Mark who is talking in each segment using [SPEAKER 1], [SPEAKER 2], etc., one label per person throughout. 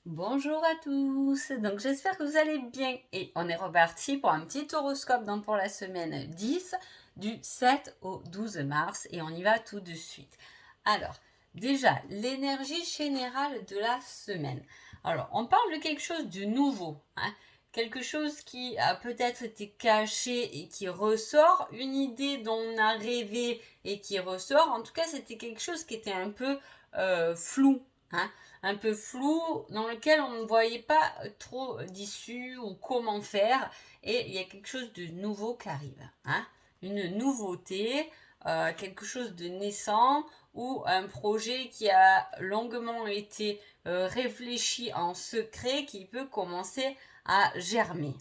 [SPEAKER 1] Bonjour à tous, donc j'espère que vous allez bien et on est reparti pour un petit horoscope donc pour la semaine 10 du 7 au 12 mars et on y va tout de suite. Alors déjà l'énergie générale de la semaine. Alors on parle de quelque chose de nouveau, quelque chose qui a peut-être été caché et qui ressort, une idée dont on a rêvé et qui ressort, en tout cas c'était quelque chose qui était un peu flou. Un peu flou, dans lequel on ne voyait pas trop d'issue ou comment faire. Et il y a quelque chose de nouveau qui arrive. Une nouveauté, quelque chose de naissant ou un projet qui a longuement été réfléchi en secret qui peut commencer à germer.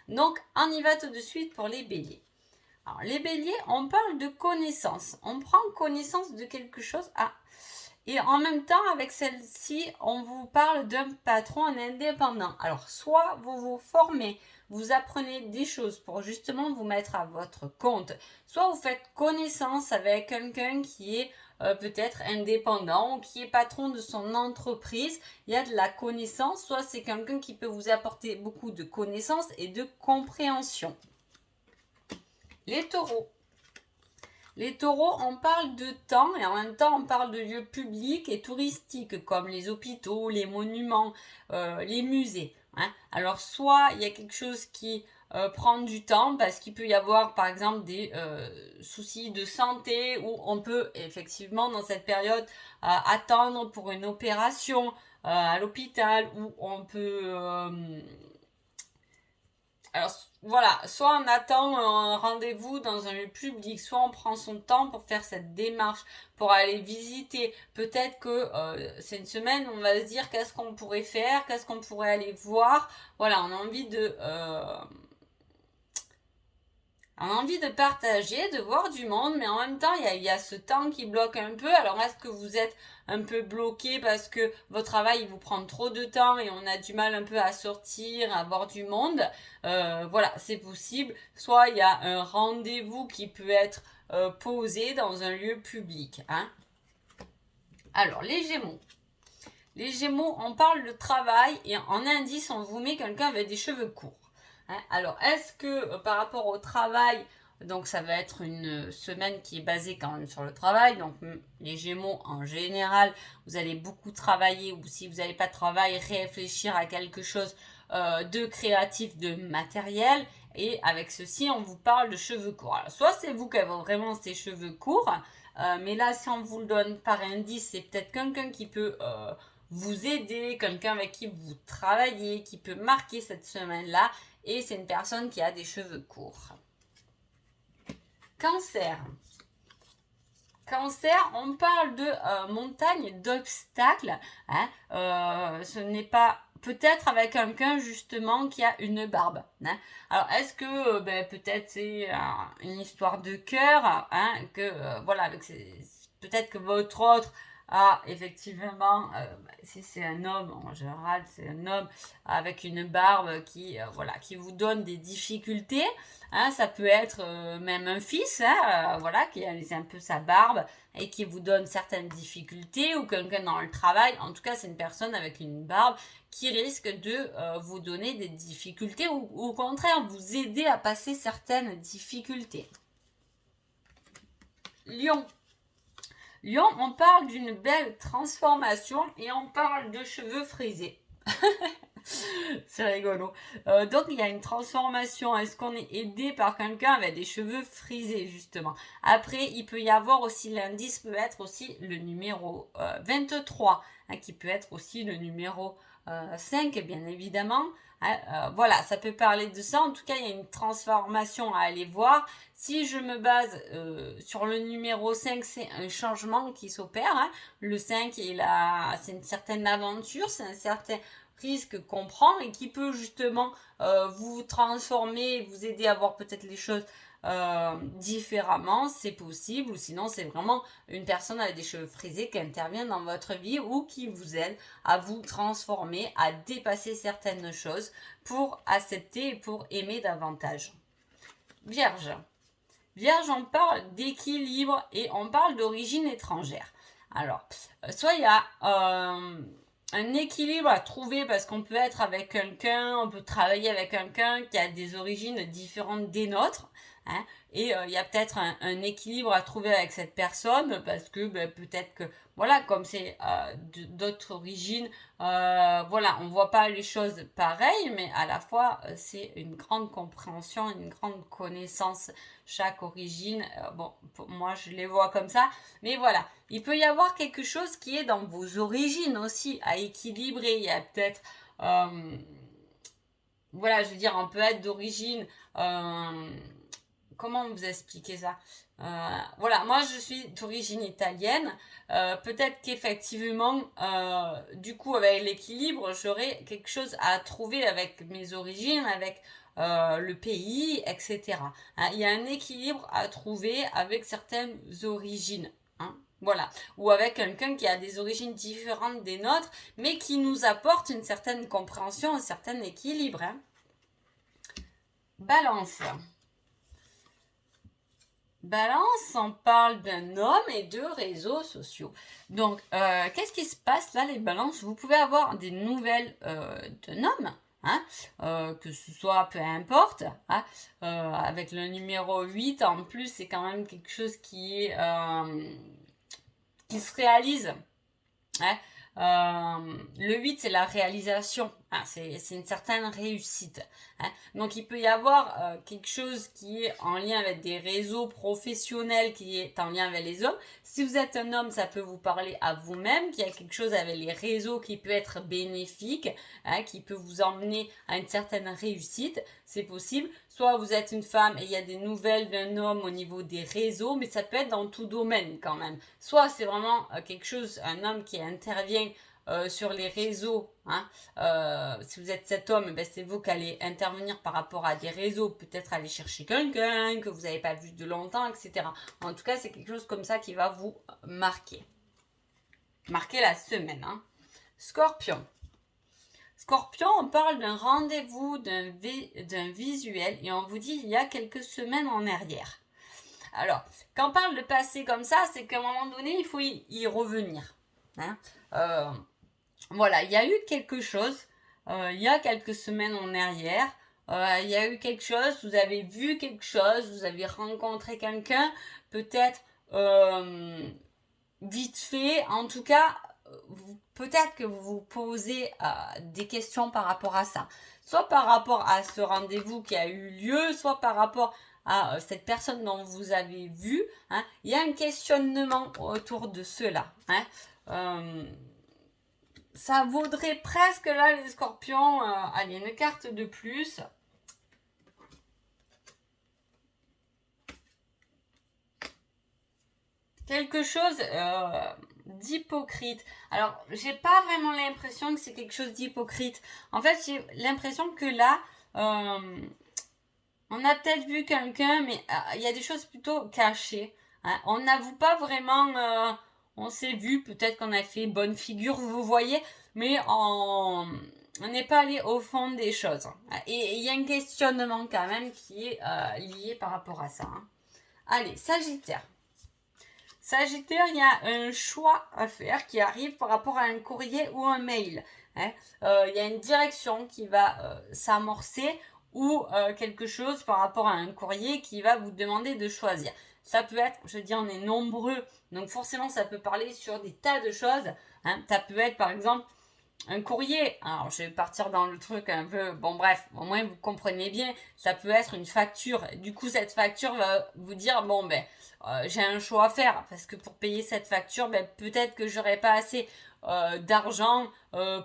[SPEAKER 1] Donc, on y va tout de suite pour les béliers. Alors, les béliers, on parle de connaissance. On prend connaissance de quelque chose. Et en même temps, avec celle-ci, on vous parle d'un patron indépendant. Alors, soit vous vous formez, vous apprenez des choses pour justement vous mettre à votre compte, soit vous faites connaissance avec quelqu'un qui est peut-être indépendant ou qui est patron de son entreprise. Il y a de la connaissance, soit c'est quelqu'un qui peut vous apporter beaucoup de connaissances et de compréhension. Les taureaux. Les taureaux, on parle de temps et en même temps on parle de lieux publics et touristiques comme les hôpitaux, les monuments, les musées. Alors soit il y a quelque chose qui prend du temps parce qu'il peut y avoir par exemple des soucis de santé où on peut effectivement dans cette période attendre pour une opération à l'hôpital où on peut alors voilà, soit on attend un rendez-vous dans un lieu public, soit on prend son temps pour faire cette démarche, pour aller visiter. Peut-être que c'est une semaine où on va se dire qu'est-ce qu'on pourrait faire, qu'est-ce qu'on pourrait aller voir. Voilà, on a envie de partager, de voir du monde, mais en même temps, il y a ce temps qui bloque un peu. Alors, est-ce que vous êtes un peu bloqué parce que votre travail il vous prend trop de temps et on a du mal un peu à sortir, à voir du monde? Voilà, c'est possible. Soit il y a un rendez-vous qui peut être posé dans un lieu public. Alors, les Gémeaux. Les Gémeaux, on parle de travail et en indice, on vous met quelqu'un avec des cheveux courts. Alors, est-ce que par rapport au travail, donc ça va être une semaine qui est basée quand même sur le travail, donc les Gémeaux en général, vous allez beaucoup travailler ou si vous n'avez pas de travail, réfléchir à quelque chose de créatif, de matériel. Et avec ceci, on vous parle de cheveux courts. Alors, soit c'est vous qui avez vraiment ces cheveux courts, mais là, si on vous le donne par indice, c'est peut-être quelqu'un qui peut vous aider, quelqu'un avec qui vous travaillez, qui peut marquer cette semaine-là, et c'est une personne qui a des cheveux courts. Cancer. Cancer, on parle de montagne d'obstacles. Ce n'est pas peut-être avec quelqu'un justement qui a une barbe. Alors est-ce que peut-être c'est une histoire de cœur, que voilà avec peut-être que votre autre a effectivement, si c'est un homme en général, c'est un homme avec une barbe qui vous donne des difficultés. Ça peut être même un fils, qui a un peu sa barbe et qui vous donne certaines difficultés ou quelqu'un dans le travail. En tout cas, c'est une personne avec une barbe qui risque de vous donner des difficultés ou au contraire vous aider à passer certaines difficultés. Lion. Lion, on parle d'une belle transformation et on parle de cheveux frisés. C'est rigolo. Donc il y a une transformation. Est-ce qu'on est aidé par quelqu'un avec des cheveux frisés justement? Après, il peut y avoir aussi l'indice peut être aussi le numéro 23, qui peut être aussi le numéro 5 bien évidemment. Voilà, ça peut parler de ça. En tout cas, il y a une transformation à aller voir. Si je me base sur le numéro 5, c'est un changement qui s'opère. Le 5 c'est une certaine aventure, c'est un certain risque qu'on prend et qui peut justement vous transformer, vous aider à voir peut-être les choses différemment, c'est possible, ou sinon c'est vraiment une personne avec des cheveux frisés qui intervient dans votre vie ou qui vous aide à vous transformer, à dépasser certaines choses pour accepter et pour aimer davantage. Vierge. Vierge, on parle d'équilibre et on parle d'origine étrangère. Alors, soit il y a un équilibre à trouver parce qu'on peut être avec quelqu'un, on peut travailler avec quelqu'un qui a des origines différentes des nôtres. Hein, et il y a peut-être un équilibre à trouver avec cette personne parce que peut-être que, voilà, comme c'est d'autres origines, voilà, on voit pas les choses pareilles, mais à la fois, c'est une grande compréhension, une grande connaissance, chaque origine. Bon, pour moi, je les vois comme ça, mais voilà, il peut y avoir quelque chose qui est dans vos origines aussi à équilibrer. Il y a peut-être, voilà, je veux dire, on peut être d'origine, comment vous expliquer ça? Voilà, moi je suis d'origine italienne. Peut-être qu'effectivement, du coup, avec l'équilibre, j'aurai quelque chose à trouver avec mes origines, avec le pays, etc. Hein, il y a un équilibre à trouver avec certaines origines. Hein, voilà. Ou avec quelqu'un qui a des origines différentes des nôtres, mais qui nous apporte une certaine compréhension, un certain équilibre. Hein. Balance. Balance, on parle d'un homme et de réseaux sociaux. Donc, qu'est-ce qui se passe là, les balances? Vous pouvez avoir des nouvelles d'un homme, hein, que ce soit peu importe, hein, avec le numéro 8, en plus, c'est quand même quelque chose qui se réalise. Hein. Le 8, c'est la réalisation. Hein, c'est une certaine réussite. Hein. Donc, il peut y avoir quelque chose qui est en lien avec des réseaux professionnels, qui est en lien avec les hommes. Si vous êtes un homme, ça peut vous parler à vous-même, qu'il y a quelque chose avec les réseaux qui peut être bénéfique, hein, qui peut vous emmener à une certaine réussite. C'est possible. Soit vous êtes une femme et il y a des nouvelles d'un homme au niveau des réseaux, mais ça peut être dans tout domaine quand même. Soit c'est vraiment quelque chose, un homme qui intervient sur les réseaux. Hein. Si vous êtes cet homme, ben c'est vous qui allez intervenir par rapport à des réseaux, peut-être aller chercher quelqu'un que vous n'avez pas vu de longtemps, etc. En tout cas, c'est quelque chose comme ça qui va vous marquer. Marquer la semaine. Hein. Scorpion. Scorpion, on parle d'un rendez-vous, d'un visuel, et on vous dit il y a quelques semaines en arrière. Alors, quand on parle de passé comme ça, c'est qu'à un moment donné, il faut y revenir. Hein. Voilà, il y a eu quelque chose, il y a quelques semaines en arrière, il y a eu quelque chose, vous avez vu quelque chose, vous avez rencontré quelqu'un, peut-être vite fait, en tout cas, peut-être que vous vous posez des questions par rapport à ça. Soit par rapport à ce rendez-vous qui a eu lieu, soit par rapport à cette personne dont vous avez vu. Hein. Il y a un questionnement autour de cela. Hein. Ça vaudrait presque là, les scorpions, allez, une carte de plus. Quelque chose d'hypocrite. Alors, j'ai pas vraiment l'impression que c'est quelque chose d'hypocrite. En fait, j'ai l'impression que là, on a peut-être vu quelqu'un, mais il y a des choses plutôt cachées. Hein. On n'avoue pas vraiment, on s'est vu, peut-être qu'on a fait bonne figure, vous voyez, mais on n'est pas allé au fond des choses. Et il y a un questionnement quand même qui est lié par rapport à ça. Hein. Allez, Sagittaire. Sagittaire, il y a un choix à faire qui arrive par rapport à un courrier ou un mail. Hein. Il y a une direction qui va s'amorcer ou quelque chose par rapport à un courrier qui va vous demander de choisir. Ça peut être, je dis, on est nombreux, donc forcément ça peut parler sur des tas de choses. Hein. Ça peut être par exemple un courrier. Alors je vais partir dans le truc un peu, bon bref, au moins vous comprenez bien, ça peut être une facture. Du coup cette facture va vous dire, bon ben, j'ai un choix à faire parce que pour payer cette facture, ben, peut-être que j'aurai pas assez d'argent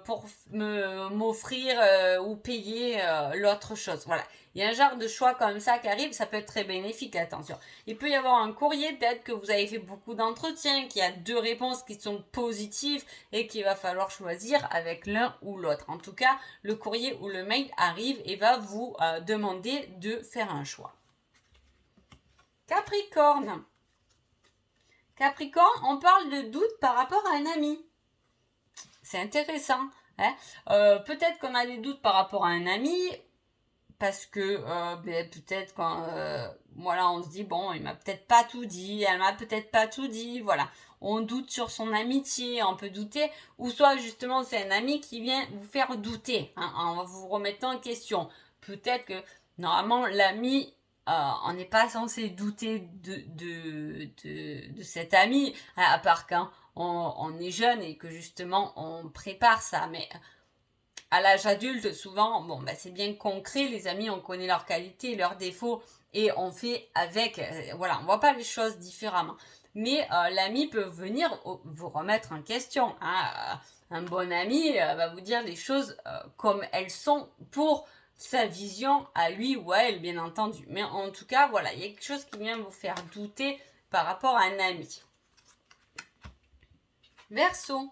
[SPEAKER 1] pour m'offrir ou payer l'autre chose. Voilà. Il y a un genre de choix comme ça qui arrive, ça peut être très bénéfique, attention. Il peut y avoir un courrier, peut-être que vous avez fait beaucoup d'entretiens, qu'il y a 2 réponses qui sont positives et qu'il va falloir choisir avec l'un ou l'autre. En tout cas, le courrier ou le mail arrive et va vous demander de faire un choix. Capricorne. Capricorne, on parle de doute par rapport à un ami. C'est intéressant. Hein. Peut-être qu'on a des doutes par rapport à un ami. parce que peut-être quand voilà, on se dit bon, il m'a peut-être pas tout dit, elle m'a peut-être pas tout dit, voilà. On doute sur son amitié, on peut douter, ou soit justement c'est un ami qui vient vous faire douter, hein, en vous remettant en question. Peut-être que normalement l'ami, on n'est pas censé douter de cet ami, à part quand on est jeune et que justement on prépare ça, mais à l'âge adulte, souvent, bon, c'est bien concret, les amis, on connaît leurs qualités, leurs défauts, et on fait avec, voilà, on voit pas les choses différemment. Mais l'ami peut venir vous remettre en question, hein. Un bon ami va vous dire les choses comme elles sont pour sa vision à lui ou à elle, bien entendu. Mais en tout cas, voilà, il y a quelque chose qui vient vous faire douter par rapport à un ami. Verseau.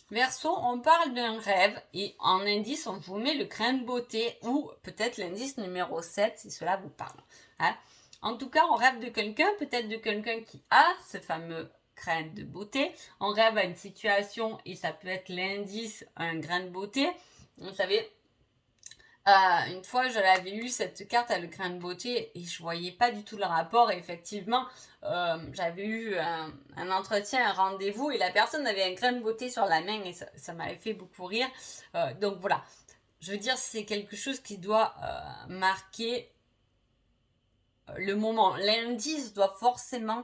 [SPEAKER 1] Verseau, on parle d'un rêve et en indice, on vous met le grain de beauté ou peut-être l'indice numéro 7 si cela vous parle. Hein? En tout cas, on rêve de quelqu'un, peut-être de quelqu'un qui a ce fameux grain de beauté. On rêve à une situation et ça peut être l'indice, un grain de beauté. Vous savez, une fois, je l'avais lu cette carte à le grain de beauté et je voyais pas du tout le rapport. Et effectivement, j'avais eu un entretien, un rendez-vous et la personne avait un grain de beauté sur la main et ça m'avait fait beaucoup rire. Donc voilà, je veux dire, c'est quelque chose qui doit marquer le moment. L'indice doit forcément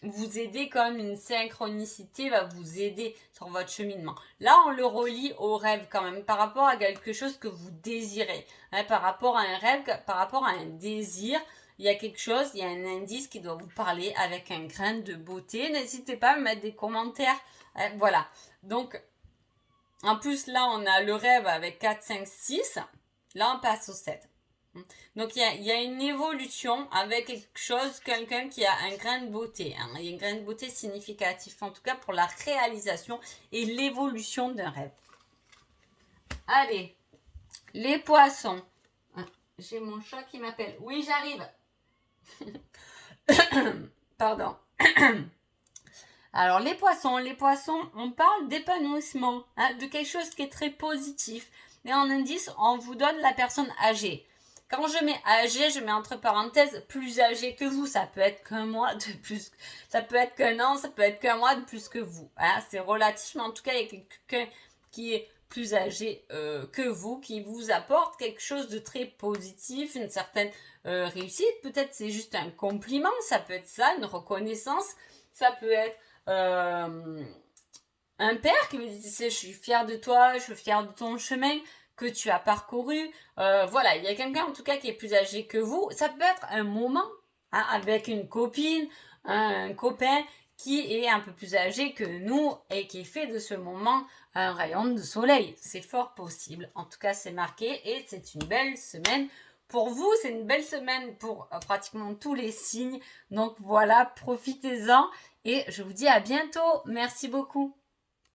[SPEAKER 1] vous aider, comme une synchronicité va vous aider sur votre cheminement. Là, on le relie au rêve quand même, par rapport à quelque chose que vous désirez. Hein, par rapport à un rêve, par rapport à un désir, il y a quelque chose, il y a un indice qui doit vous parler avec un grain de beauté. N'hésitez pas à me mettre des commentaires. Hein, voilà. Donc, en plus, là, on a le rêve avec 4, 5, 6. Là, on passe au 7. Donc il y a une évolution avec quelque chose, quelqu'un qui a un grain de beauté. Hein. Il y a un grain de beauté significatif, en tout cas pour la réalisation et l'évolution d'un rêve. Allez, les poissons. J'ai mon chat qui m'appelle. Oui, j'arrive. Pardon. Alors les poissons, on parle d'épanouissement, hein, de quelque chose qui est très positif. Et en indice, on vous donne la personne âgée. Quand je mets âgé, je mets entre parenthèses plus âgé que vous. Ça peut être qu'un mois de plus. Ça peut être qu'un an, ça peut être qu'un mois de plus que vous. Hein. C'est relatif, mais en tout cas, il y a quelqu'un qui est plus âgé que vous, qui vous apporte quelque chose de très positif, une certaine réussite. Peut-être c'est juste un compliment, ça peut être ça, une reconnaissance. Ça peut être un père qui me dit, je suis fière de toi, je suis fière de ton chemin que tu as parcouru. Voilà, il y a quelqu'un en tout cas qui est plus âgé que vous. Ça peut être un moment, hein, avec une copine, un copain qui est un peu plus âgé que nous et qui fait de ce moment un rayon de soleil. C'est fort possible. En tout cas, c'est marqué et c'est une belle semaine. Pour vous, c'est une belle semaine pour pratiquement tous les signes. Donc voilà, profitez-en et je vous dis à bientôt. Merci beaucoup.